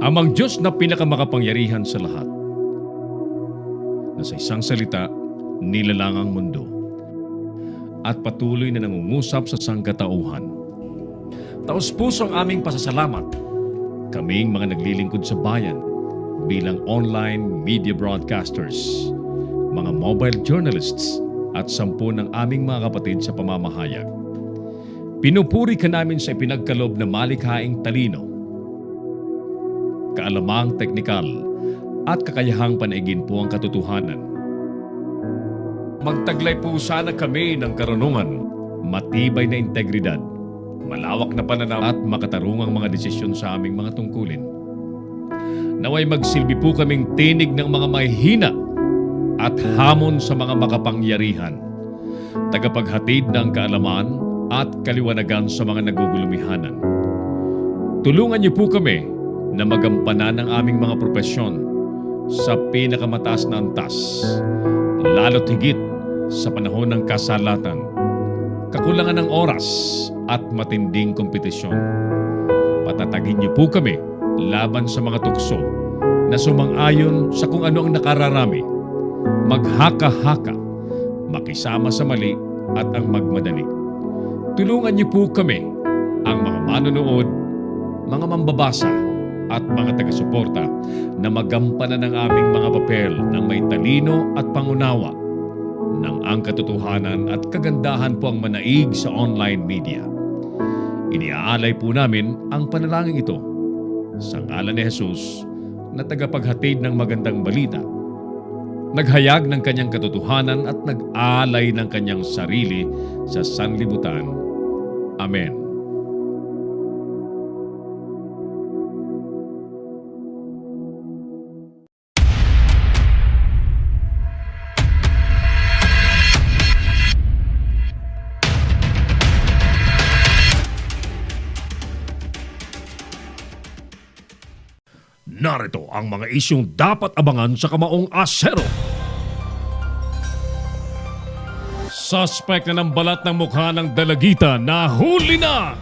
Amang Diyos na pinakamakapangyarihan sa lahat, na sa isang salita, nilalang ang mundo at patuloy na nangungusap sa sangkatauhan. Taos-pusong aming pasasalamat, kaming mga naglilingkod sa bayan bilang online media broadcasters, mga mobile journalists at 10 ng aming mga kapatid sa pamamahayag. Pinupuri ka namin sa ipinagkaloob na malikhaing talino, kaalamang teknikal at kakayahang panaigin po ang katotohanan. Magtaglay po sana kami ng karunungan, matibay na integridad, malawak na pananaw at makatarungang mga desisyon sa aming mga tungkulin. Naway magsilbi po kaming tinig ng mga mahihina at hamon sa mga makapangyarihan, tagapaghatid ng kaalaman at kaliwanagan sa mga nagugulumihanan. Tulungan niyo po kami na magampanan ang aming mga propesyon sa pinakamataas na antas, lalo't higit sa panahon ng kasalatan, kakulangan ng oras at matinding kompetisyon. Patatagin niyo po kami laban sa mga tukso na sumang-ayon sa kung ano ang nakararami, maghaka-haka, makisama sa mali at ang magmadali. Tulungan niyo po kami, ang mga manonood, mga mambabasa at mga taga-suporta na magampanan ng aming mga papel ng may talino at pangunawa ng ang katotohanan at kagandahan po ang manaig sa online media. Iniaalay po namin ang panalangin ito sa ngalan ni Jesus na tagapaghatid ng magandang balita, naghayag ng kanyang katotohanan at nag-alay ng kanyang sarili sa sanlibutan. Amen. Narito ang mga isyong dapat abangan sa Kamaong Asero. Suspect na ng balat ng mukha ng dalagita na huli na!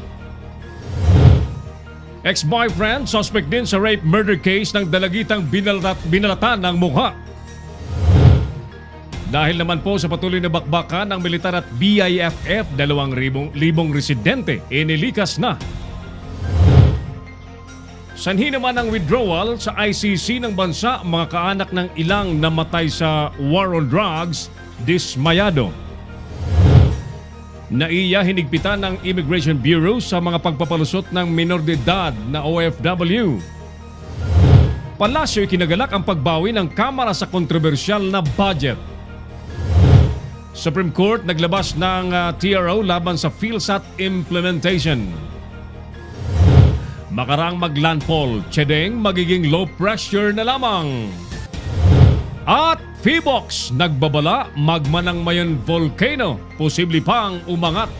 Ex-boyfriend, suspect din sa rape murder case ng dalagitang binalatan ng mukha. Dahil naman po sa patuloy na bakbakan ng militar at BIFF, 2,000 residente inilikas na. Sanhi naman ang withdrawal sa ICC ng bansa, mga kaanak ng ilang namatay sa war on drugs, dismayado. Naiya hinigpitan ng Immigration Bureau sa mga pagpapalusot ng minor de edad na OFW. Palasyo ikinagalak ang pagbawi ng Kamara sa kontrobersyal na budget. Supreme Court naglabas ng TRO laban sa PhilSat implementation. Makarang maglandfall, Chedeng magiging low pressure na lamang. At Phibox nagbabala, magma ng Mayon Volcano, posible pang umangat.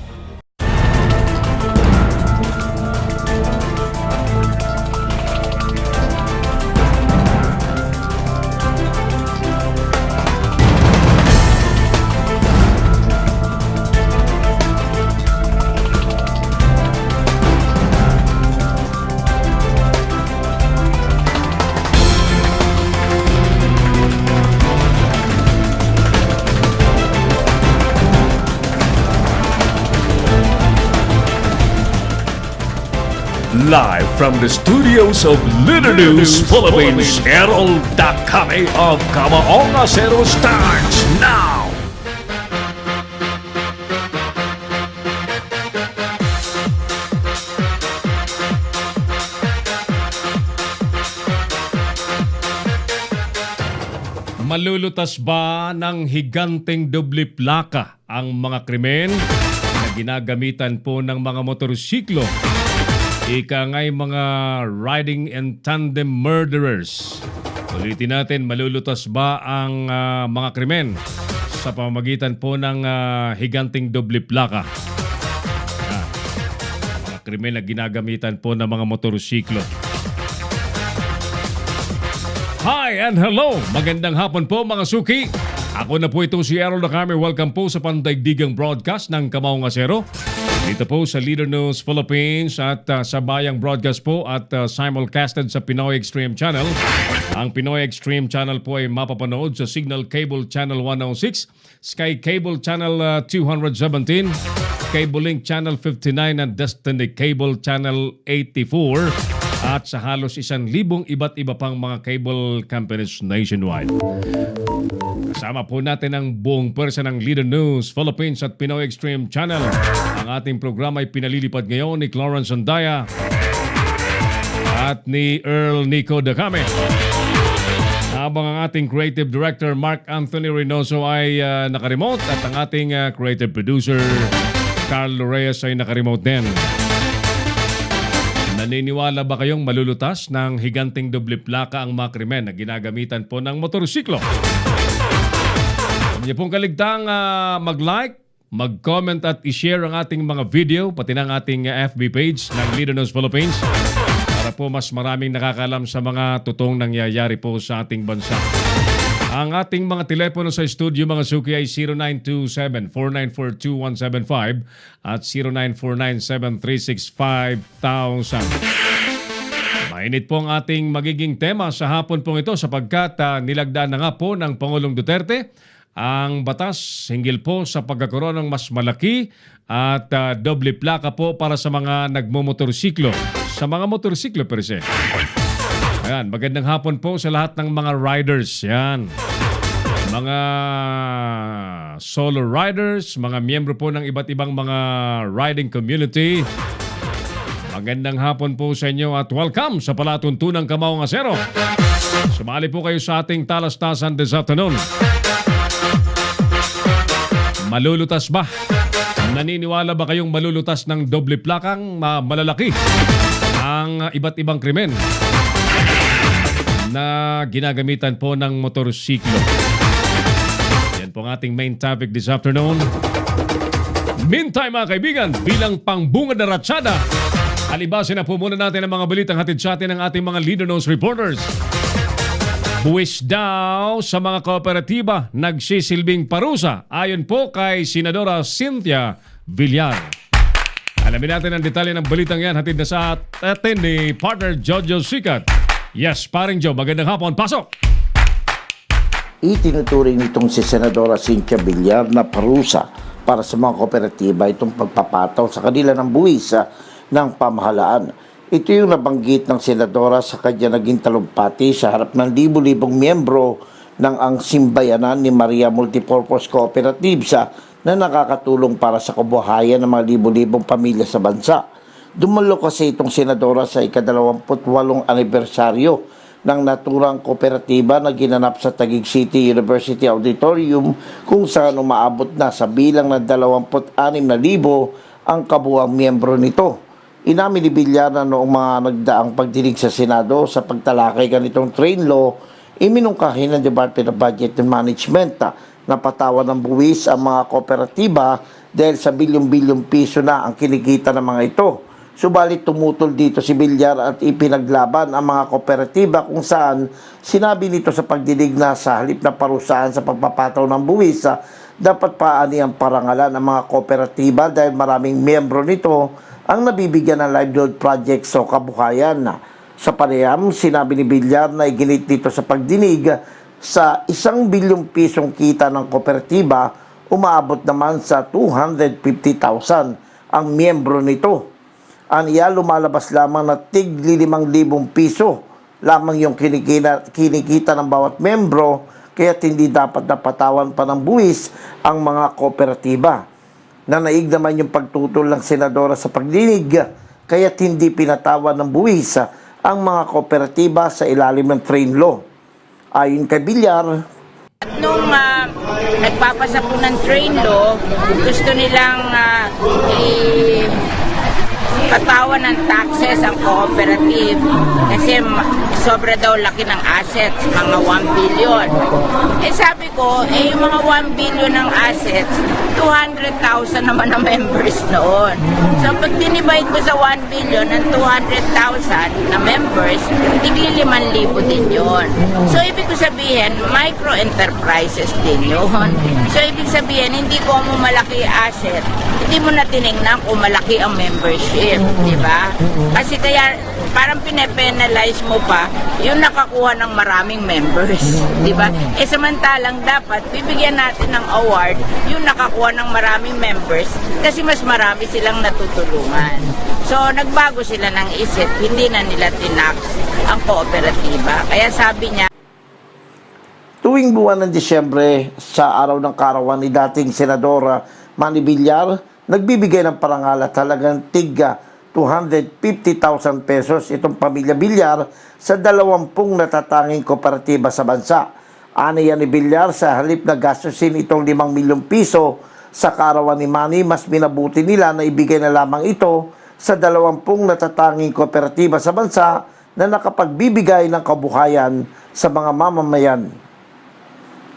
Live from the studios of Leader News Philippines, Errol Dakame of Kamaong Asero starts now! Malulutas ba ng higanteng doble plaka ang mga krimen na ginagamitan po ng mga motorsiklo? Ika nga'y mga riding and tandem murderers. Ulitin natin, malulutas ba ang mga krimen sa pamamagitan po ng higanting doble plaka? Mga krimen na ginagamitan po ng mga motorsiklo. Hi and hello! Magandang hapon po mga suki. Ako na po itong si Errol Dakame. Welcome po sa pandaigdigang broadcast ng Kamaong Asero. Dito po sa Leader News Philippines at sa Bayang Broadcast po at simulcasted sa Pinoy Extreme Channel. Ang Pinoy Extreme Channel po ay mapapanood sa Signal Cable Channel 106, Sky Cable Channel 217, Cable Link Channel 59 at Destiny Cable Channel 84 at sa halos 1,000 iba't iba pang mga cable companies nationwide. Kasama po natin ang buong pwersa ng Leader News Philippines at Pinoy Extreme Channel. Ang ating programa ay pinalilipad ngayon ni Clarence Andaya at ni Earl Nico Dacame. Habang ang ating Creative Director Mark Anthony Reynoso ay nakaremote at ang ating Creative Producer Carlo Reyes ay nakaremote din. Naniniwala ba kayong malulutas ng higanting doble plaka ang mga krimen na ginagamitan po ng motorsiklo? Huwag niyo pong kaligtang mag-like, mag-comment at i-share ang ating mga video pati ng ating FB page ng Leader News Philippines para po mas maraming nakakalam sa mga totoong nangyayari po sa ating bansa. Ang ating mga telepono sa studio mga suki ay 0927-494-2175 at 0949-736-5000. Mainit po ang ating magiging tema sa hapon pong ito sapagkat nilagdaan na nga po ng Pangulong Duterte ang batas hinggil po sa pagkakaroon ng mas malaki at doble plaka po para sa mga nagmomotorsiklo. Sa mga motorsiklo per se. Ayan, magandang hapon po sa lahat ng mga riders. Yan. Mga solo riders, mga miyembro po ng iba't ibang mga riding community. Magandang hapon po sa inyo at welcome sa palatuntunang Kamaong Asero. Sumali po kayo sa ating talastasan this afternoon. Malulutas ba? Naniniwala ba kayong malulutas ng doble plakang malalaki ang iba't ibang krimen na ginagamitan po ng motorsiklo? Yan po ang ating main topic this afternoon. Meantime mga kaibigan, bilang pangbungad na ratsada, alibasin na po muna natin ang mga balitang hatid sa atin ng ating mga Leader News reporters. Buwis daw sa mga kooperatiba nagsisilbing parusa ayon po kay Senadora Cynthia Villar. Alamin natin ang detalye ng balitang yan hatid na sa atin ni partner Jojo Sikat. Yes, paring Joe, magandang hapon. Pasok! Itinuturing nitong si Senadora Cynthia Villar na parusa para sa mga kooperatiba itong pagpapataw sa kanila ng buwis ng pamahalaan. Ito yung nabanggit ng Senadora sa kanya naging talumpati sa harap ng libu-libong miyembro ng ang simbayanan ni Maria Multipurpose Cooperatives na nakakatulong para sa kabuhayan ng mga libu-libong pamilya sa bansa. Dumalo kasi itong Senadora sa ika-28 anibersaryo ng naturang kooperatiba na ginanap sa Taguig City University Auditorium kung saan umaabot na sa bilang ng 26,000 ang kabuang miyembro nito. Inamin ni Villar na noong mga nagdaang pagdinig sa Senado sa pagtalakay ganitong train law, iminungkahi ng Department of Budget and Management na patawan ng buwis ang mga kooperatiba dahil sa bilyong-bilyong piso na ang kinikita ng mga ito. Subalit tumutol dito si Villar at ipinaglaban ang mga kooperatiba kung saan sinabi nito sa pagdinig na sa halip na parusahan sa pagpapataw ng buwis, dapat paani ang parangalan ng mga kooperatiba dahil maraming miyembro nito ang nabibigyan ng livelihood projects o kabuhayan. Sa panayam, sinabi ni Villar na iginit dito sa pagdinig sa 1 bilyong pisong kita ng kooperatiba, umaabot naman sa 250,000 ang miyembro nito. Aniya, lumalabas lamang na tig 5,000 piso lamang yung kinikita ng bawat membro, kaya hindi dapat napatawan pa ng buwis ang mga kooperatiba. Nanaig naman yung pagtutol ng Senadora sa pagdinig, kaya't hindi pinatawan ng buwis ang mga kooperatiba sa ilalim ng train law. Ayon kay Villar, nung nagpapasa po ng train law, gusto nilang patawan ng taxes ang cooperative kasi sobra daw laki ng assets, mga 1 billion. Eh sabi ko, yung mga 1 billion ng assets, 200,000 naman na members noon. So pag dinivide ko sa 1 billion ng 200,000 na members, tigli 5,000 din yun. So ibig ko sabihin, micro-enterprises din yun. So ibig sabihin, hindi ko mo malaki asset, hindi mo na tinignan kung malaki ang membership, di ba? Kasi kaya parang pine-penalize mo pa yung nakakuha ng maraming members, di ba? Eh samantalang dapat bibigyan natin ng award yung nakakuha ng maraming members kasi mas marami silang natutulungan. So nagbago sila ng isip, hindi na nila tinax ang kooperatiba. Kaya sabi niya, Tuwing buwan ng Disyembre, sa araw ng karawan ni dating Senadora Manny Villar, nagbibigay ng parangal at talagang tigga 250,000 pesos itong pamilya Villar sa 20 natatanging kooperatiba sa bansa. Aniya ni Villar, sa halip na gastusin itong 5 milyong piso sa karawan ni Manny, mas minabuti nila na ibigay na lamang ito sa 20 natatanging kooperatiba sa bansa na nakapagbibigay ng kabuhayan sa mga mamamayan.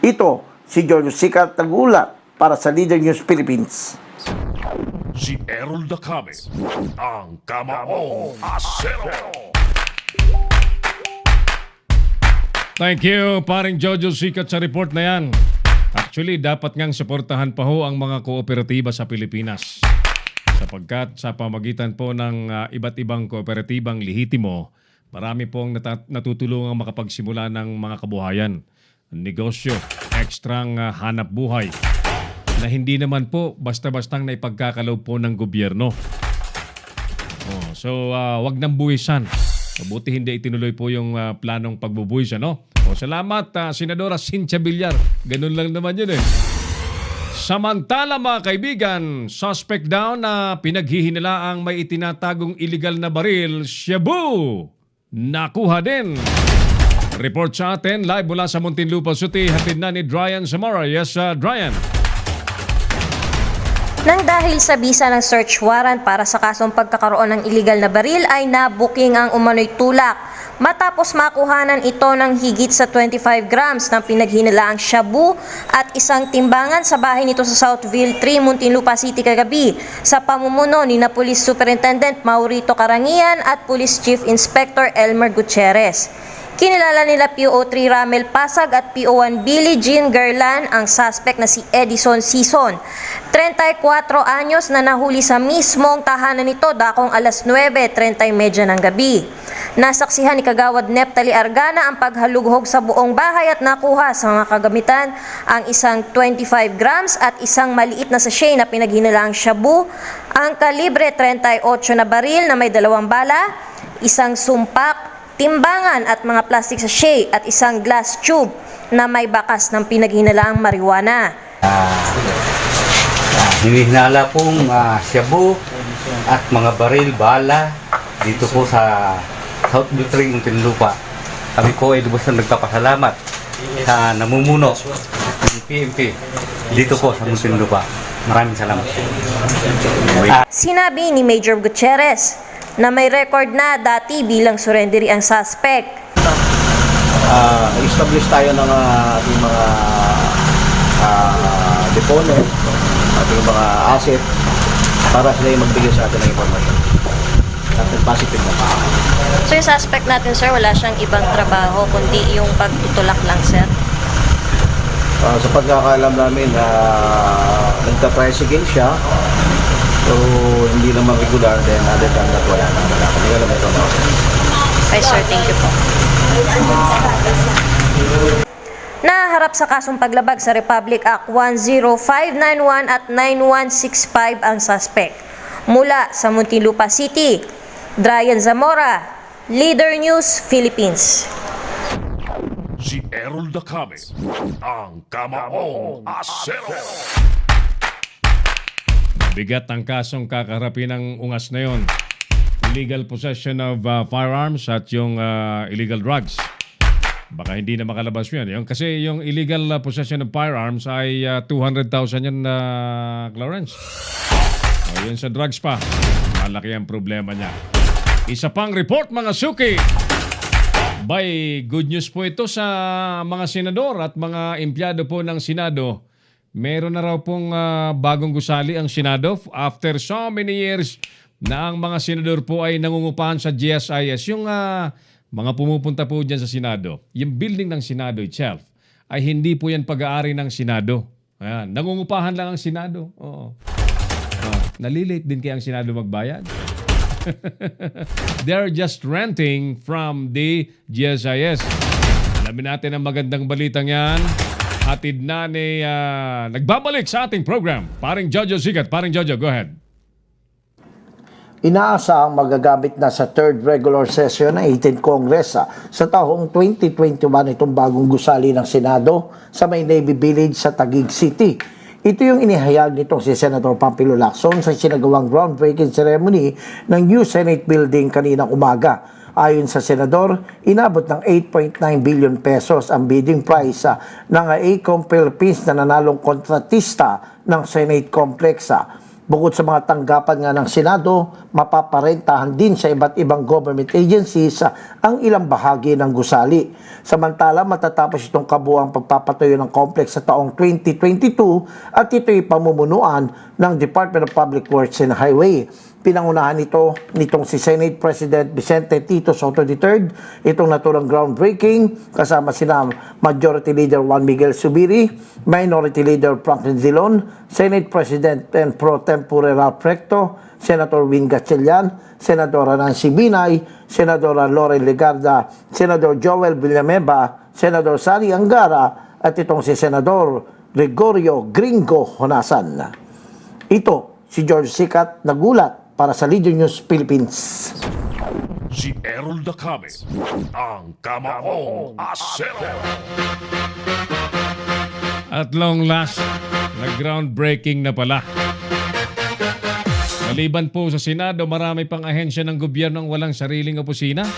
Ito si George Sikat Tagula para sa Leader News Philippines. Si Errol Dacame, ang Kamaong Asero. Thank you, paring Jojo Sikat sa report na yan. Actually, dapat ngang suportahan pa ho ang mga kooperatiba sa Pilipinas. Sapagkat sa pamagitan po ng iba't ibang kooperatibang lehitimo, marami pong natutulungang makapagsimula ng mga kabuhayan, negosyo, ekstrang hanap buhay na hindi naman po basta-bastang naipagkakaloob po ng gobyerno. So, wag nang buwisan. Mabuti hindi itinuloy po yung planong pagbubuwisan, no? Salamat, Senadora Cynthia Villar. Ganun lang naman yun eh. Samantala mga kaibigan, suspect daw na pinaghihinalaang may itinatagong illegal na baril, shabu, nakuha din. Report sa atin, live mula sa Muntinlupa City, hatid na ni Dryan Zamora. Yes, Dryan. Nang dahil sa bisa ng search warrant para sa kasong pagkakaroon ng illegal na baril ay nabuking ang umano'y tulak matapos makuhanan ito ng higit sa 25 grams ng pinaghinalaang shabu at isang timbangan sa bahay nito sa Southville 3, Muntinlupa City kagabi sa pamumuno ni na Police Superintendent Maurito Carangian at Police Chief Inspector Elmer Gutierrez. Kinilala nila PO3 Ramel Pasag at PO1 Billie Jean Gerlan ang suspect na si Edison Sison. 34 anyos na nahuli sa mismong tahanan nito dakong alas 9:30 ng gabi. Nasaksihan ni Kagawad Neptali Argana ang paghalughog sa buong bahay at nakuha sa mga kagamitan ang isang 25 grams at isang maliit na sachet na pinaghinalaang shabu, ang kalibre 38 na baril na may 2 bala, isang sumpak, timbangan at mga plastic sachet at isang glass tube na may bakas ng pinaghinalaang marijuana. Hinihinala pong shabu at mga baril, bala dito po sa South Butring, Muntinlupa. Kami po ay lubos na nagpapasalamat sa namumuno ng PNP dito po sa Muntinlupa. Maraming salamat. Sinabi ni Major Gutierrez na may record na dati bilang surrendery ang suspect. Establish tayo ng ating mga deponent, ating mga asset para sila yung magbigay sa atin ng informasyon. At positive na. So yung suspect natin, sir, wala siyang ibang trabaho kundi yung pagtutulak lang, sir? Sa pagkakaalam namin, nagta-tricycle siya. So, hindi naman regular, then other than that, wala naman. Hindi alam ito. Okay, sir. Thank you po. Naharap sa kasong paglabag sa Republic Act 10591 at 9165 ang suspect. Mula sa Muntinlupa City, Dryan Zamora, Leader News, Philippines. Si Errol Dacame, ang Kamaong Asero. Bigat ang kasong kakarapin ng ungas na yon. Illegal possession of firearms at yung illegal drugs. Baka hindi na makalabas yun. Kasi yung illegal possession of firearms ay 200,000 yan, Clarence. Yun sa drugs pa. Malaki ang problema niya. Isa pang report mga suki. Abay, good news po ito sa mga senador at mga empleyado po ng Senado. Meron na raw pong bagong gusali ang Senado after so many years na ang mga senador po ay nangungupahan sa GSIS. Yung mga pumupunta po dyan sa Senado, yung building ng Senado itself, ay hindi po yan pag-aari ng Senado. Ayan, nangungupahan lang ang Senado. Oo. Nalilate din kaya ang Senado magbayad. They're just renting from the GSIS. Alamin natin ang magandang balitang yan. Hatid na ni nagbabalik sa ating program. Paring Jojo Sikat. Paring Jojo, go ahead. Inaasahang magagamit na sa 3rd regular session ng 18th Congress sa taong 2021 itong bagong gusali ng Senado sa May Navy Village sa Taguig City. Ito yung inihayag nitong si Senator Pampilo Lacson sa sinagawang groundbreaking ceremony ng new Senate building kaninang umaga. Ayon sa Senador, inabot ng 8.9 billion pesos ang bidding price ng AECOM Philippines na nanalong kontratista ng Senate Complex. Bukod sa mga tanggapan nga ng Senado, mapaparentahan din sa iba't ibang government agencies ang ilang bahagi ng gusali. Samantala, matatapos itong kabuuang pagpapatayo ng complex sa taong 2022 at ito'y pamumunuan ng Department of Public Works and Highway. Pinangunahan nitong si Senate President Vicente Tito Soto III, itong naturang groundbreaking kasama sina Majority Leader Juan Miguel Zubiri, Minority Leader Franklin Dillon, Senate President and Pro Tempore Ralph Recto, Senator Win Gatchalian, Senadora Nancy Binay, Senadora Loren Legarda, Senador Joel Villanueva, Senador Sari Angara at itong si Senador Gregorio Gringo Honasan. Ito si George Sikat nagulat para sa Leader News Philippines. Si Errol Dacame, ang Kamaong Asero. At long last, nag-groundbreaking na pala. Maliban po sa Senado, marami pang ahensya ng gobyerno ang walang sariling opisina.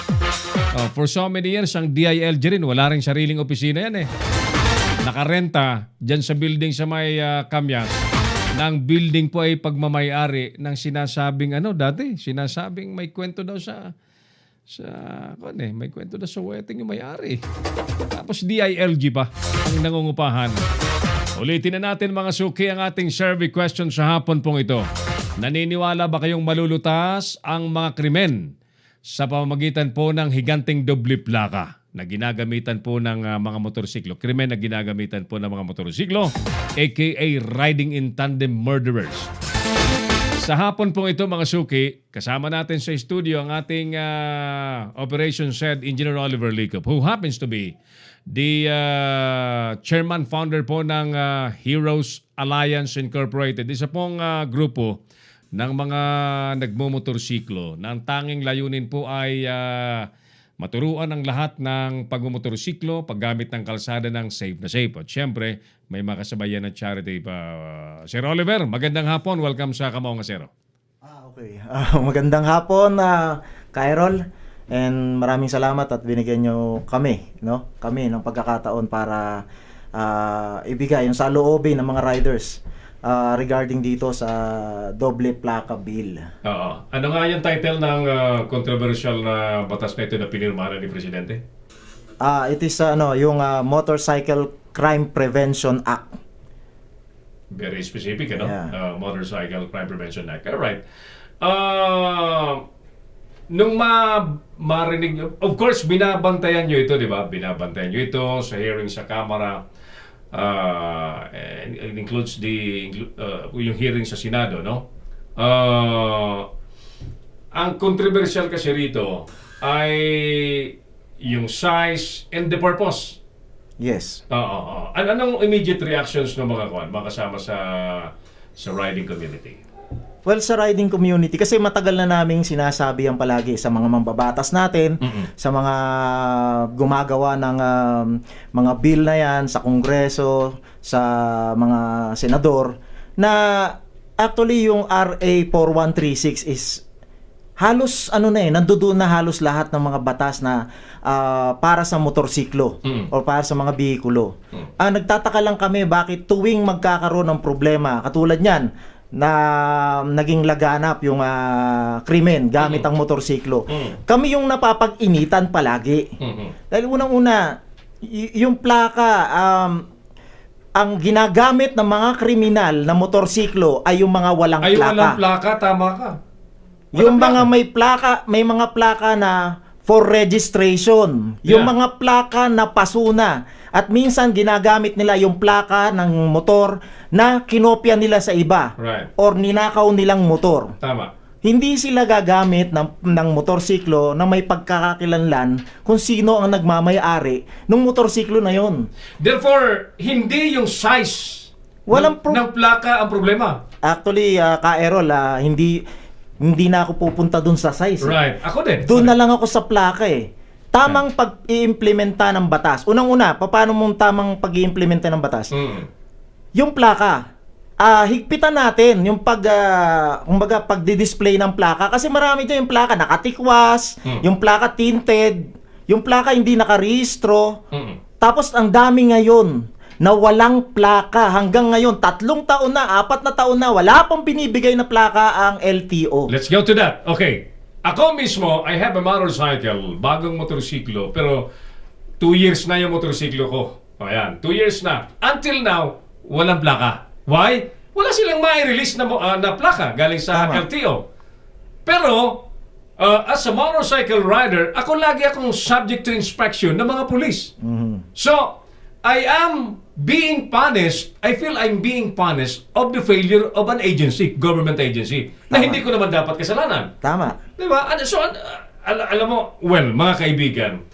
For so many years, ang DILG rin, wala rin sariling opisina yan eh. Nakarenta dyan sa building sa may Kamyas. Ng building po ay pagmamayari ng sinasabing dati, sinasabing may kwento daw may kwento daw sa wedding yung may-ari. Tapos DILG pa ang nangungupahan. Ulitin na natin mga suki ang ating survey question sa hapon pong ito. Naniniwala ba kayong malulutas ang mga krimen sa pamamagitan po ng higanting doble plaka na ginagamitan po ng mga motorsiklo? Krimen na ginagamitan po ng mga motorsiklo, aka riding in tandem murderers. Sa hapon pong ito mga suki, kasama natin sa studio ang ating Operations Head Engineer Oliver Licop, who happens to be the chairman founder po ng Heroes Alliance Incorporated. Isa pong grupo ng mga nagmumotorsiklo na ang tanging layunin po ay maturuan ang lahat ng pagmumotorsiklo, paggamit ng kalsada ng safe na safe. At syempre, may makasabayan na charity pa. Sir Oliver, magandang hapon. Welcome sa Kamaong Asero. Okay. Magandang hapon, Kairol. And maraming salamat at binigyan nyo kami ng pagkakataon para ibigay yung saloobin ng mga riders regarding dito sa doble plaka bill. Oo. Ano nga yung title ng controversial na batas na ito na pinirmahan ni Presidente? It is yung Motorcycle Crime Prevention Act. Very specific, Yeah. Motorcycle Crime Prevention Act. Alright. Nung marinig, of course, binabantayan nyo ito, di ba? Binabantayan nyo ito sa hearing sa Kamara. It includes yung hearing sa Senado, no? Ang controversial kasi rito ay yung size and the purpose. Yes. Anong immediate reactions ng mga kasama sa riding community? Well, sa riding community, kasi matagal na naming sinasabi yan palagi sa mga mambabatas natin, sa mga gumagawa ng mga bill na yan, sa Kongreso, sa mga senador, na actually yung RA 4136 is halos nandoon na halos lahat ng mga batas na para sa motorsiklo o para sa mga bihikulo. Nagtataka lang kami bakit tuwing magkakaroon ng problema, katulad niyan, na naging laganap yung krimen gamit ang motorsiklo. Kami yung napapag-initan palagi. Dahil unang-una, yung plaka, ang ginagamit ng mga kriminal na motorsiklo ay yung mga walang Ay, plaka. walang plaka, tama ka. Yung Walang mga plaka. may mga plaka na for registration. Yung Yeah. mga plaka na pasuna. At minsan ginagamit nila yung plaka ng motor na kinopya nila sa iba. Right. Or ninakaw nilang motor. Tama. Hindi sila gagamit ng motorsiklo na may pagkakakilanlan kung sino ang nagmamay-ari ng motorsiklo na yon. Therefore, hindi yung size Walang ng plaka ang problema. Actually, Ka-Errol, hindi na ako pupunta dun sa size. Right. Ako din. Doon na lang ako sa plaka eh. Tamang pag-iimplementa ng batas. Unang-una, paano mong tamang pag-iimplementa ng batas? Yung plaka, higpitan natin yung kumbaga pagdi-display ng plaka kasi marami dyan yung plaka nakatikwas, yung plaka tinted, yung plaka hindi nakarehistro. Tapos ang dami ngayon na walang plaka hanggang ngayon, 3 taon na, 4 na taon na, wala pang binibigay na plaka ang LTO. Let's go to that. Okay. Ako mismo, I have a motorcycle, bagong motorsiklo, pero 2 years na yung motorsiklo ko. Ayan, 2 years na. Until now, walang plaka. Why? Wala silang mai-release na plaka galing sa Tama. LTO. Pero, as a motorcycle rider, lagi akong subject to inspection ng mga police. So, I am being punished, I feel I'm being punished of the failure of an agency, government agency, na Tama. hindi ko naman dapat kasalanan. Tama. Di ba? So, alam mo, well, mga kaibigan,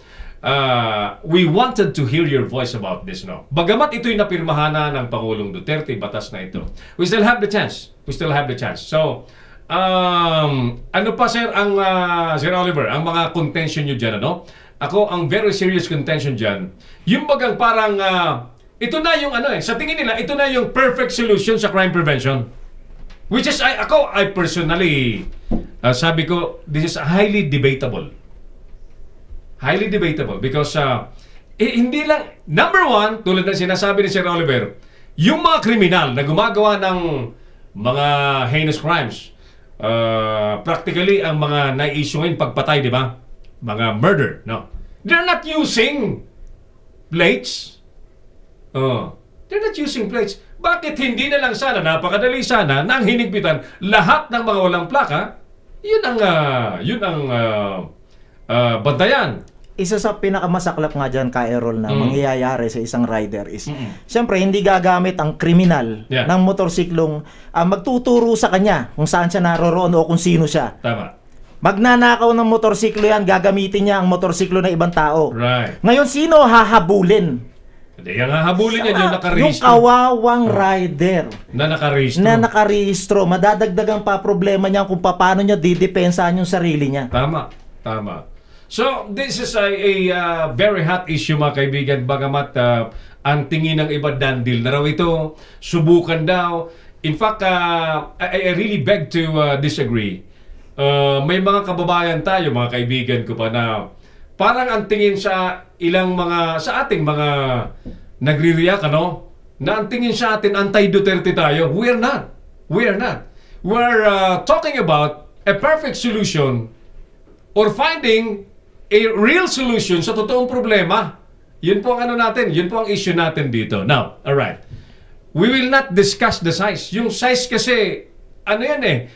we wanted to hear your voice about this, no? Bagamat ito'y napirmahan na ng Pangulong Duterte, batas na ito, we still have the chance. We still have the chance. So, ano pa, sir, Sir Oliver, ang mga contention nyo dyan, ano? Ako, ang very serious contention dyan, yung bagang parang, ito na yung sa tingin nila, ito na yung perfect solution sa crime prevention. Which is, I personally, sabi ko, this is highly debatable. Highly debatable because hindi lang, number one, tulad ng sinasabi ni Sir Oliver, yung mga kriminal na gumagawa ng mga heinous crimes, practically ang mga na-issue ngayon pagpatay, di ba? Mga murder, no? They're not using plates. They're not using plates. Bakit hindi na lang sana, napakadali sana, na ang hinigpitan lahat ng mga walang plaka, yun ang bantayan. Isa sa pinakamasaklap nga dyan, Ka-Errol, na mangyayari sa isang rider is, siyempre, hindi gagamit ang kriminal ng motorsiklong magtuturo sa kanya kung saan siya naroroon o kung sino siya. Tama. Magnanakaw ng motorsiklo yan, gagamitin niya ang motorsiklo ng ibang tao. Right. Ngayon, sino hahabulin? Hindi, yung hahabulin niya yung Yung nakarehistro. kawawang rider Na nakarehistro. na nakarehistro, madadagdagan pa problema niya kung paano niya didepensahan yung sarili niya. Tama. Tama. So, this is a very hot issue, mga kaibigan. Bagamat ang tingin ng iba dandil na raw ito, subukan daw. In fact, I really beg to disagree. May mga kababayan tayo, mga kaibigan ko pa, na parang ang tingin sa ating mga nagre-react, ano? Na ang tingin sa atin, anti-Duterte tayo. We are not. We are not. We're talking about a perfect solution or finding a real solution sa totoong problema. Yun po ang natin, yun po ang issue natin dito. Now, alright. We will not discuss the size. Yung size kasi,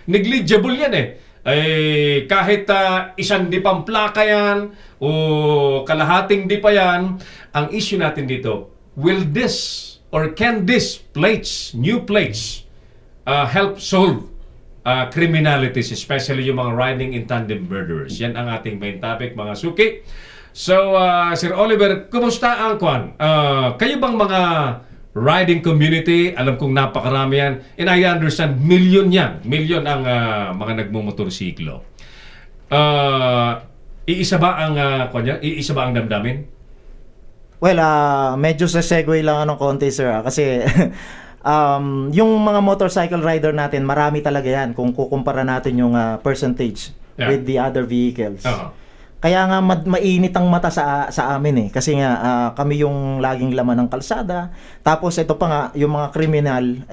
negligible yan eh. Kahit isang di pang plaka yan, o kalahating di pa yan, ang issue natin dito, will this, or can this plates, new plates, help solve criminalities, especially yung mga riding in tandem murderers. Yan ang ating main topic, mga suki. So, Sir Oliver, kumusta ang kwan? Kayo bang mga riding community? Alam kong napakarami yan. And I understand, million ang mga nagmumotorsiklo. Iisa ba ang damdamin? Well, medyo sa segue lang ng konti, sir. Kasi yung mga motorcycle rider natin, marami talaga yan kung kukumpara natin yung percentage with the other vehicles. Kaya nga mainit ang mata sa amin kasi nga kami yung laging laman ng kalsada. Tapos ito pa nga yung mga kriminal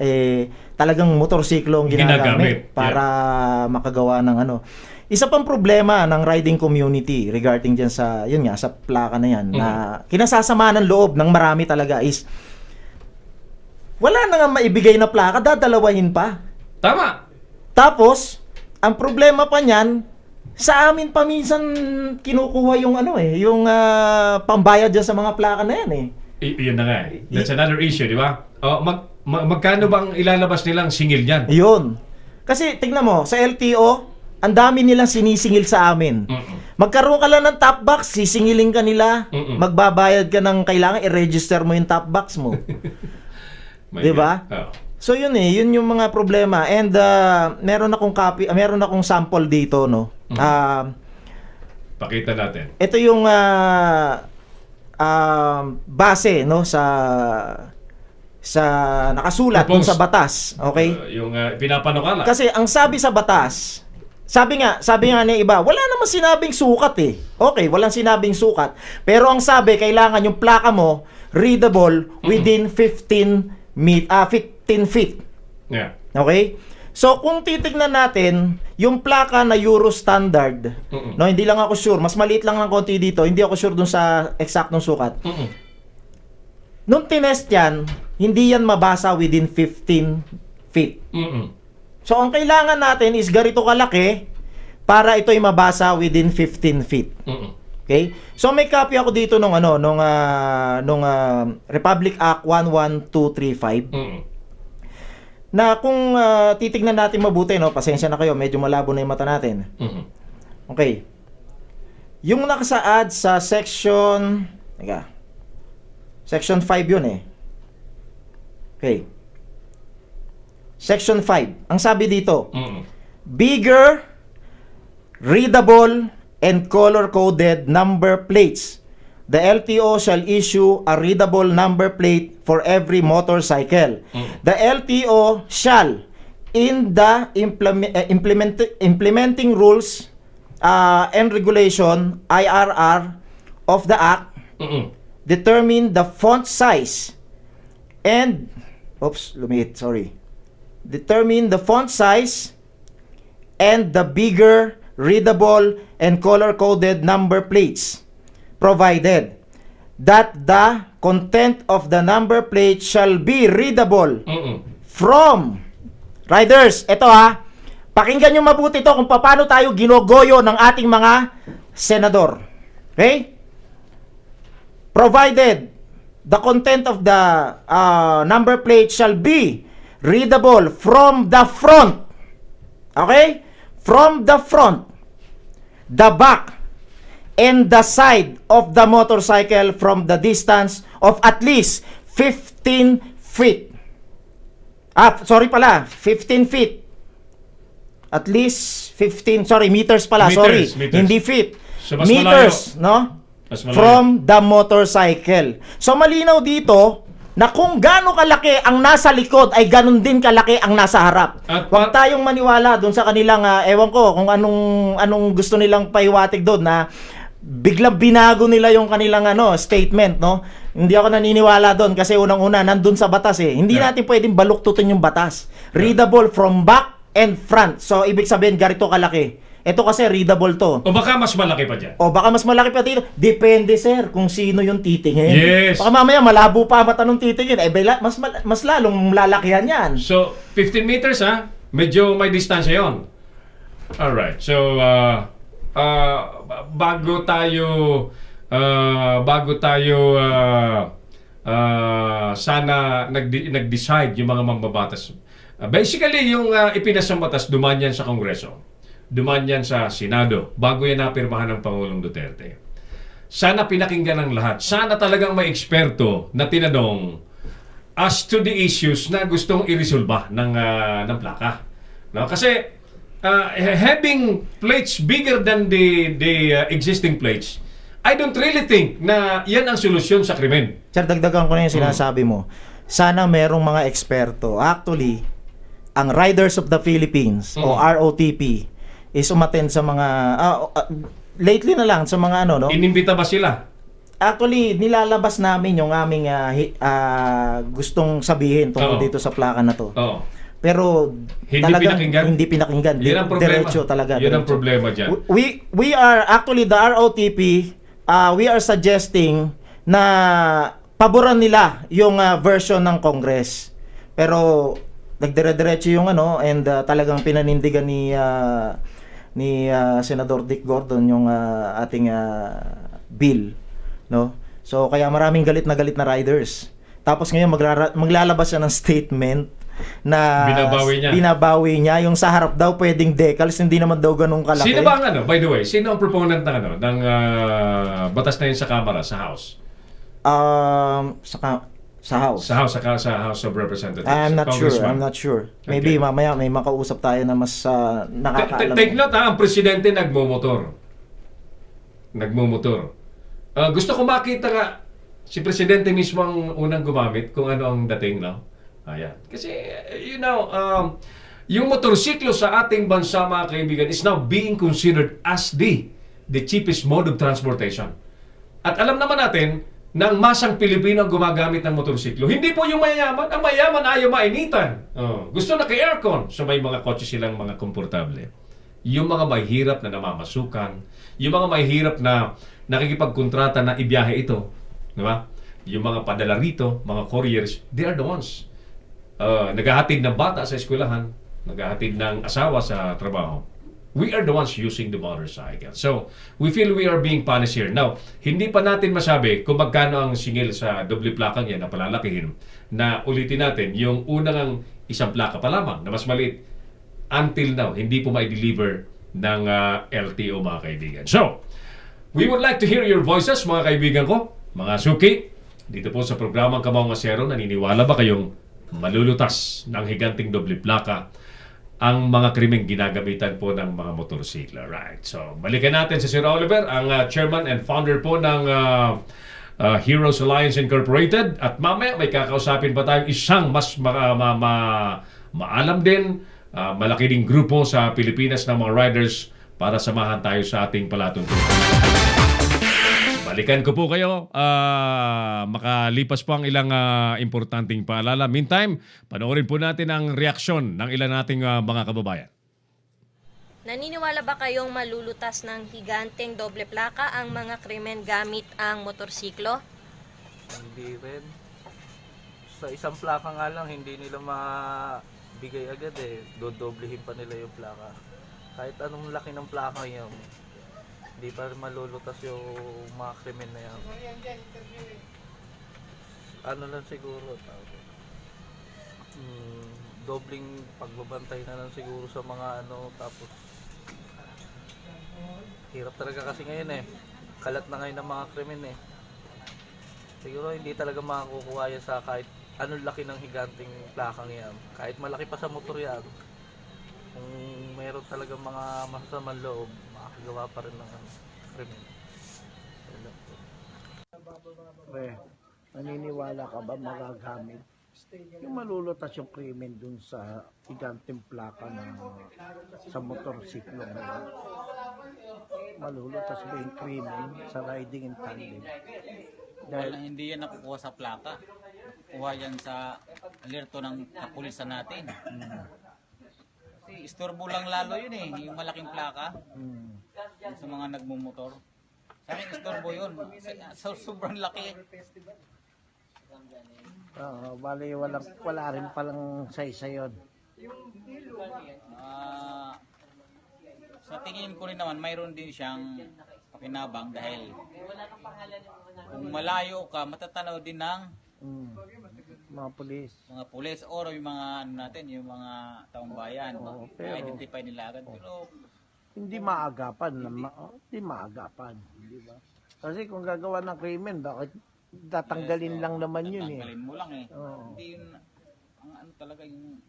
talagang motorsiklo ang ginagamit para makagawa ng ano. Isa pang problema ng riding community regarding diyan sa sa plaka na yan na kinasasama ng loob ng marami talaga is wala na nga maibigay na plaka, dadalawahin pa. Tama. Tapos ang problema pa niyan, sa amin pa minsan kinukuha yung yung pambayad dyan sa mga plaka na yan Yun na nga That's another issue, di ba? Magkano bang ilalabas nilang singil niyan? Yun. Kasi tignan mo, sa LTO, ang dami nilang sinisingil sa amin. Magkaroon ka lang ng top box, sisingilin ka nila, magbabayad ka ng kailangan i-register mo yung top box mo. Di ba? So yun yun yung mga problema. And meron akong sample dito, no. Pakita natin. Ito yung base, no, sa nakasulat dun sa batas, okay? Yung pinapanukala. Kasi ang sabi sa batas, sabi nga ng iba, wala naman sinabing sukat Okay, walang sinabing sukat. Pero ang sabi, kailangan yung plaka mo readable within 15 feet. Yeah. Okay? So kung titignan natin yung plaka na Euro standard, no, hindi lang ako sure, mas maliit lang ng konti dito, hindi ako sure dun sa eksaktong sukat. Nung tinest yan, hindi yan mabasa within 15 feet. So ang kailangan natin is ganito kalaki para ito'y mabasa within 15 feet. Okay? So may copy ako dito nung Republic Act 11235. Na kung titignan natin mabuti, no, pasensya na kayo, medyo malabo na yung mata natin. Okay. Yung nakasaad sa section 5 yun Okay. Section 5. Ang sabi dito, bigger, readable, and color-coded number plates. The LTO shall issue a readable number plate for every motorcycle. The LTO shall, in the implementing rules and regulation, IRR, of the Act, determine the font size and determine the font size and the bigger, readable, and color-coded number plates, provided that the content of the number plate shall be readable from riders. Ito pakinggan nyo mabuti ito kung paano tayo ginogoyo ng ating mga senador. Okay? Provided the content of the number plate shall be readable from the front. Okay? From the front, the back, and the side of the motorcycle from the distance of at least 15 feet. 15 feet. At least 15, meters pala, Meters. Hindi feet. So, mas meters, no? From the motorcycle. So malinaw dito na kung gaano kalaki ang nasa likod ay ganun din kalaki ang nasa harap. Huwag tayong maniwala doon sa kanilang ewan ko kung anong gusto nilang pahiwatig doon na biglang binago nila yung kanilang statement, no? Hindi ako naniniwala doon kasi unang-una nandun sa batas Hindi natin pwedeng baluktutin yung batas. Readable from back and front. So ibig sabihin ganito kalaki. Ito kasi readable to. O baka mas malaki pa dyan. O baka mas malaki pa dito. Depende, sir, kung sino yung titingin. Yes. Baka mamaya malabo pa mata nung titingin. Mas lalong lalakihan yan. So, 15 meters medyo may distansya yon. Alright. So, bago tayo sana nag-decide yung mga mambabatas. Basically, yung ipinasang batas, dumaan yan sa Kongreso. Dumaan yan sa Senado bago yan napirmahan ng Pangulong Duterte. Sana pinakinggan ng lahat. Sana talagang may eksperto na tinanong as to the issues na gustong iresolba ng plaka. No? Kasi having plates bigger than the existing plates, I don't really think na yan ang solusyon sa krimen. Sir, dagdagan ko na yung sinasabi mo. Sana merong mga eksperto. Actually, ang Riders of the Philippines o ROTP is umattend sa mga lately na lang sa mga ano, no? Inimbita ba sila? Actually, nilalabas namin yung aming gustong sabihin tungkol Oo. dito sa plaka na to. Oo. Pero Hindi talagang pinakinggan? hindi pinakinggan. Yun ang problema. Diretso talaga. Yun ang diretso. problema dyan. We are actually the ROTP, we are suggesting na paboran nila yung version ng Congress. Pero nagdire-diretso yung ano, and talagang pinanindigan ni Senador Dick Gordon yung ating bill, no? So kaya maraming galit na riders. Tapos ngayon maglalabas siya ng statement na binabawi niya yung sa harap daw pwedeng decals, hindi naman daw ganun kalaki. Sino ba ang ano, by the way, sino ang proponent ng ano, ng batas na yun sa Kamara, sa House? Sa House. Sa House of Representatives. I'm not Congressman. sure. Maybe Okay. mamaya may makausap tayo na mas nakakaalam. Take note ang presidente nagmumotor. Gusto ko makita nga si presidente mismo ang unang gumamit kung ano ang dating, no? Ayan. Kasi, yung motorsiklo sa ating bansa, mga kaibigan, is now being considered as the cheapest mode of transportation. At alam naman natin na ang masang Pilipino ang gumagamit ng motorsiklo. Hindi po yung mayayaman. Ang mayaman ayaw mainitan. Gusto na kay-aircon. So may mga kotse silang mga komportable. Yung mga mahihirap na namamasukan, yung mga mahihirap na nakikipagkontrata na ibiyahe ito, di ba? Yung mga padala rito, mga couriers, they are the ones. Naghahatid ng bata sa eskwelahan, naghahatid ng asawa sa trabaho. We are the ones using the motorcycle. So, we feel we are being punished here. Now, hindi pa natin masabi kung magkano ang singil sa doble plakang yan na palalakihin, na ulitin natin yung unang isang plaka pa lamang na mas maliit. Until now, hindi po ma-deliver ng LTO, mga kaibigan. So, we would like to hear your voices, mga kaibigan ko, mga suki. Dito po sa programang Kamao Ngasero, naniniwala ba kayong malulutas ng higanting doble plaka ang mga krimeng ginagamitan po ng mga motorsiklo? Right. So, balikan natin si Sir Oliver, ang chairman and founder po ng Heroes Alliance Incorporated. At mamaya may kakausapin pa tayong isang mas maalam din, malaki ding grupo sa Pilipinas ng mga riders para samahan tayo sa ating palatuntunan. Balikan ko po kayo. Makalipas po ang ilang importanteng paalala. Meantime, panoorin po natin ang reaksyon ng ilan nating mga kababayan. Naniniwala ba kayong malulutas ng higanteng doble plaka ang mga krimen gamit ang motorsiklo? Hindi rin. Sa isang plaka nga lang, hindi nila mabigay agad eh. Dodoblehin pa nila yung plaka. Kahit anong laki ng plaka yun, hindi pa rin malulutas yung mga krimen na yan. Ano lang siguro, dobling pagbabantay na lang siguro sa mga ano, tapos hirap talaga kasi ngayon eh. Kalat na ngayon ng mga krimen eh. Siguro hindi talaga makakukuha yan sa kahit anong laki ng higanting plakang yan. Kahit malaki pa sa motor yan, kung mayroon talaga mga masasamang loob, makakagawa pa rin ng krimen. Naniniwala ka ba magagamit yung malulutas yung krimen dun sa higanteng plaka na sa motorsiklo ngayon? Malulutas ba yung krimen sa riding in tandem? Dahil Hindi yan nakukuha sa plaka. Kuha yan sa alerto ng kapulisan natin. Kasi istorbo lang lalo yun eh, yung malaking plaka. Sa mga nagmumotor. Sa akin istorbo yun. Sobrang laki. bali wala rin palang saysa yun. Sa tingin ko rin naman, mayroon din siyang pakinabang dahil kung malayo ka, matatanaw din ng Mga pulis or yung mga ano natin, yung mga taong bayan. I-identify nila agad. Pero hindi maagapan, di ba? Kasi kung gagawa ng krimen, bakit tatanggalin lang naman yun eh. tanggalin mo lang eh. Hindi yun, ang ano talaga yung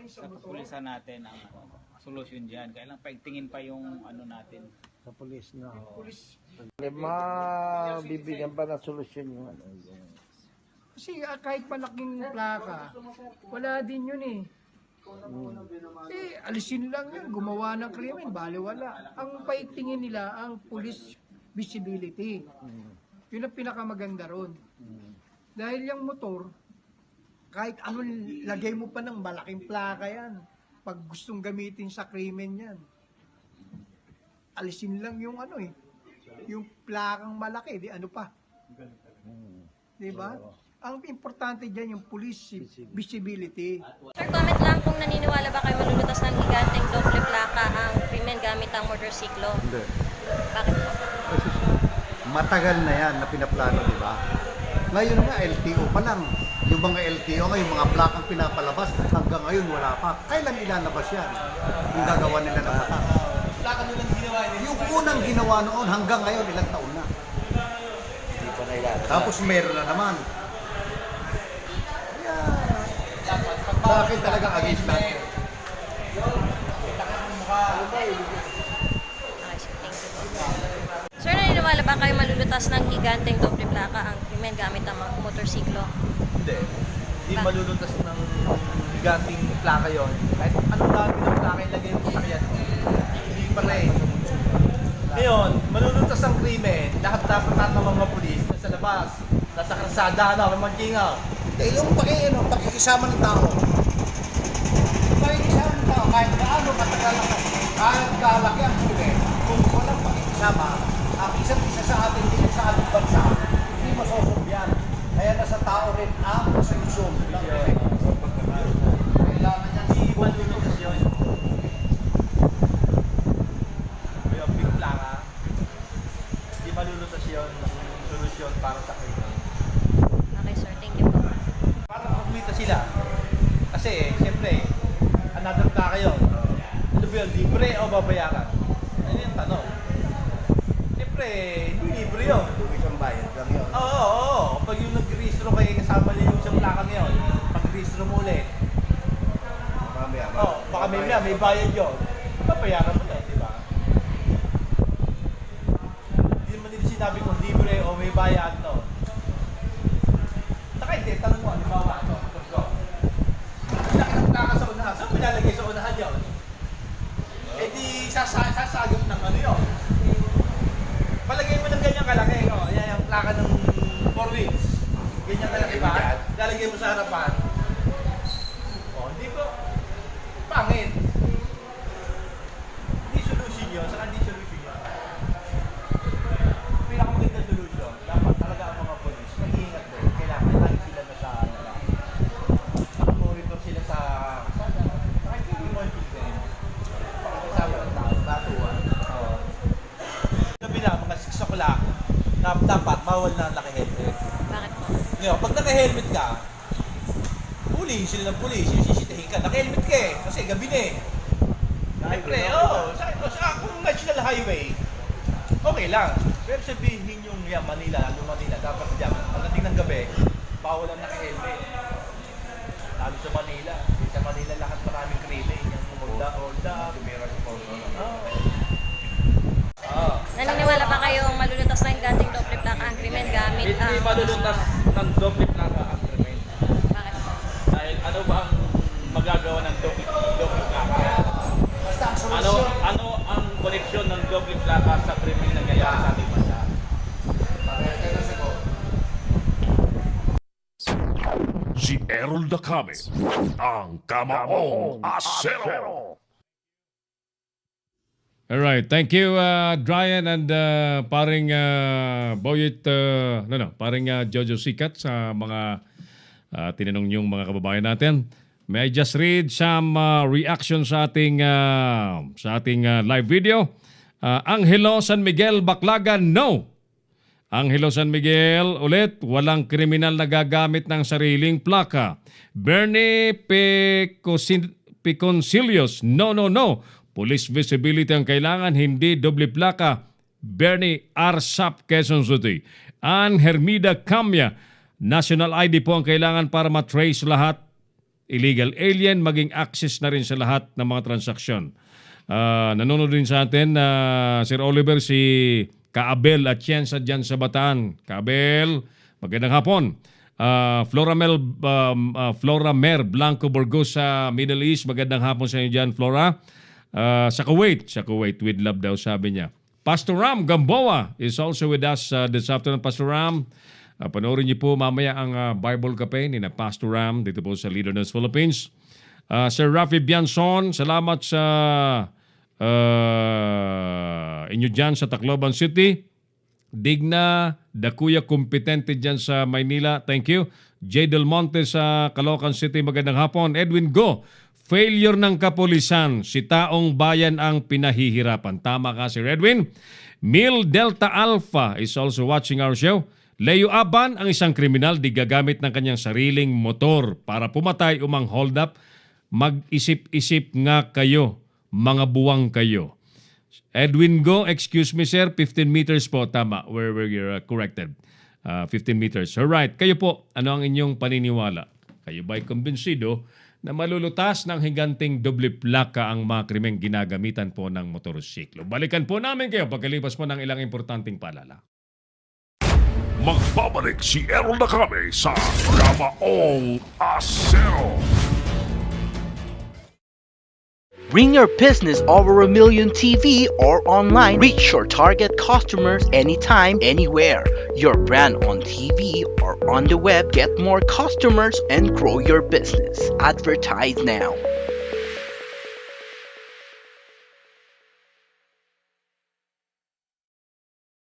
sa kapulisan natin ang solusyon dyan. Kailang paigtingin pa yung ano natin. Sa pulis na. Mabibigyan pa ng solusyon yung ano. Kasi kahit malaking plaka, wala din yun eh. Alisin lang yan, gumawa ng krimen, baliwala. Ang paigtingin nila, ang police visibility. Yun ang pinakamaganda ron. Dahil yung motor, kahit ano, lagay mo pa ng malaking plaka yan. Pag gustong gamitin sa krimen yan. Alisin lang yung ano yung plakang malaki, di ano pa. Di ba? Ang importante dyan yung police visibility. Sir, comment lang kung naniniwala ba kayo malulutas ng higanteng doble plaka ang krimen gamit ang motorsiklo? Hindi. Bakit po? Kasi matagal na yan na pinaplano, di ba? Ngayon nga, LTO pa lang. Yung mga LTO ngayon, mga plakang pinapalabas, hanggang ngayon wala pa. Kailan ilalabas yan? Yung gagawa nila ng mata. Yung unang ginawa noon, hanggang ngayon, ilang taon na. Tapos meron na naman. Kaya, sa akin talagang against natin. Sir, naniniwala ba kayo malulutas ng higanteng doble plaka ang krimen gamit ang motorsiklo? Hindi. Hindi malulutas ng higanting plaka yon. Kahit anong dami ng plaka ilagay mo sa sakyan, hindi pa rin. Ngayon, malulutas ang krimen, dapat ng mga pulis nasa labas, nasa kalsada na, may magkingaw. Yung pakikisama ng tao. Pakikisama ng tao, kahit gaano matagal ako, kahit kalaki ang krimen, kung walang pakikisama, ang isa't isa sa ating din sa ating bansa, hindi masosolve yan. Kaya nasa tao rin ang solusyon ng krimen. Kailangan yan si malulutas yun. Yung big plaka, hindi malulutas yun ng solusyon para sa krimen. Okay, sir. Thank you po. Para makumita sila. Kasi, siyempre, another plaka yun. Ano ba yun, libre o babayaran? Ano yung tanong? Siyempre, hindi libre yun. Isang bayad lang yun. Oo. Pag yung nag-registro kayo kasama niyo yung isang plaka ngayon, pag-registro mo ulit, baka may bayad yun. Babayaran mo na, di ba? Hindi naman nila sinabi kung libre o may bayad, no? Saka hindi, tanong mo, di ba ba? Laki ng plaka sa unahan. Saan pinalagay sa unahan yun? Eh di sasagap ng ano yun. Palagay mo ng ganyan kalaki. Yan yung plaka ng 4 wheels. Ganyan kalaki ba? Lalagay mo sa harapan. Hindi ko. Pangit. Hindi solution yun. Saka hindi solution yun. Pinakamagandang solution. Dapat talaga ang mga police mag-iingat din. Kailangan lagi sila nasa nakamonitor sila sa kahit hindi mo yung din. Pakasama ng tao. Batuan. Sabi na, mga 6 o'clock, dapat bawal na naka-helmet. Bakit po? Ngayon, pag naka-helmet ka, huli sila ng pulis, yung sisitahin ka. Naka-helmet ka eh, kasi gabi na eh. Siyempre, kung national highway, okay lang. Pero sabihin yung Manila, Manila, dapat dyan. Pagdating ng gabi, bawal ang naka-helmet. Lalo sa Manila. Sa Manila lahat maraming krimen. Yung hold up, Naniniwala ba kayong malulutas ng higanteng doble plaka ang krimen gamit ang... Hindi malulutas ng doble plaka ang krimen. Bakit po? Dahil ano ba ang magagawa ng doble plaka? Basta ang solusyon. Ano ang koneksyon ng doble plaka sa krimen na nangyayari sa ating bansa? Si Errol Dacame, ang Kamaong Asero. Alright, thank you Dryan and paring Boyet, paring Jojo Sikat sa mga tinanong niyong mga kababayan natin. May I just read some reaction sa ating live video. Angelo San Miguel Baclagan, no. Angelo San Miguel, ulit, walang kriminal na gagamit ng sariling plaka. Bernie Piconcilios, no. Police visibility ang kailangan, hindi doble plaka. Bernie Arsap, Quezon City. Ann Hermida Camya, national ID po ang kailangan para matrace lahat. Illegal alien, maging access na rin sa lahat ng mga transaksyon. Nanonood din sa atin, Sir Oliver, si Kaabel at Cienza dyan sa Bataan. Kaabel, magandang hapon. Flora Mer Blanco Burgos sa Middle East. Magandang hapon sa inyo dyan, Flora. Sa Kuwait, with love daw sabi niya. Pastor Ram Gamboa is also with us this afternoon, Pastor Ram. Panoorin niyo po mamaya ang Bible Cafe ni na Pastor Ram dito po sa Leader News Philippines. Sir Rafi Bianson, salamat sa inyo dyan sa Tacloban City. Digna, Dakuya Kompetente dyan sa Maynila. Thank you. J. Del Monte sa Caloocan City. Magandang hapon. Edwin Go, failure ng kapulisan. Si taong bayan ang pinahihirapan. Tama ka, Sir Edwin. Mil Delta Alpha is also watching our show. Leo Aban, ang isang kriminal, di gagamit ng kanyang sariling motor para pumatay o mang-hold up. Mag-isip-isip nga kayo. Mga buwang kayo. Edwin Go, excuse me sir, 15 meters po. Tama, where you're corrected. 15 meters. Alright, kayo po, ano ang inyong paniniwala? Kayo ba'y kumbinsido na malulutas ng higanting doble plaka ang mga krimeng ginagamitan po ng motorsiklo? Balikan po namin kayo pagkalipas po ng ilang importanteng paalala. Magbabalik si Errol Dacame sa Kamaong Asero. Bring your business over 1 million TV or online. Reach your target customers anytime, anywhere. Your brand on TV or on the web. Get more customers and grow your business. Advertise now.